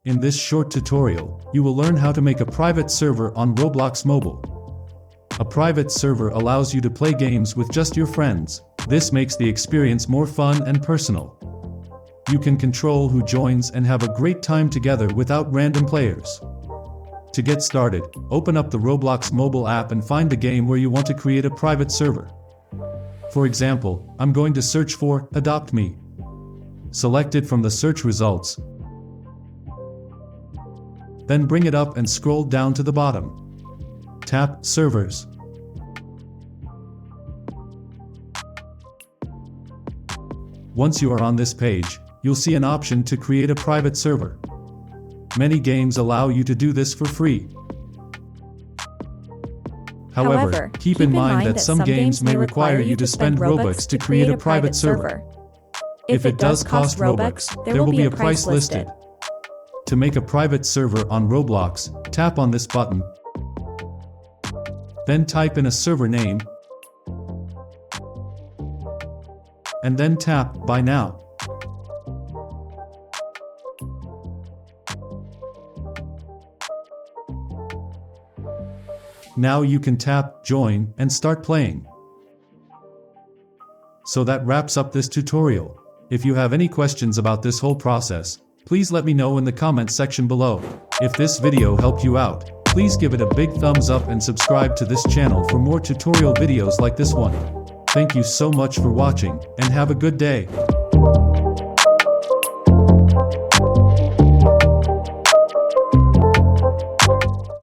In this short tutorial, you will learn how to make a private server on Roblox Mobile. A private server allows you to play games with just your friends. This makes the experience more fun and personal. You can control who joins and have a great time together without random players. To get started, open up the Roblox mobile app and find the game where you want to create a private server. For example, I'm going to search for Adopt Me. Select it from the search results. Then bring it up and scroll down to the bottom. Tap Servers. Once you are on this page, you'll see an option to create a private server. Many games allow you to do this for free. However, keep in mind that some games may require you to spend Robux to create a private server. If it does cost Robux, there will be a price listed. To make a private server on Roblox, tap on this button. Then type in a server name. And then tap Buy Now. Now you can tap Join and start playing. So that wraps up this tutorial. If you have any questions about this whole process, please let me know in the comments section below. If this video helped you out, please give it a big thumbs up and subscribe to this channel for more tutorial videos like this one. Thank you so much for watching, and have a good day.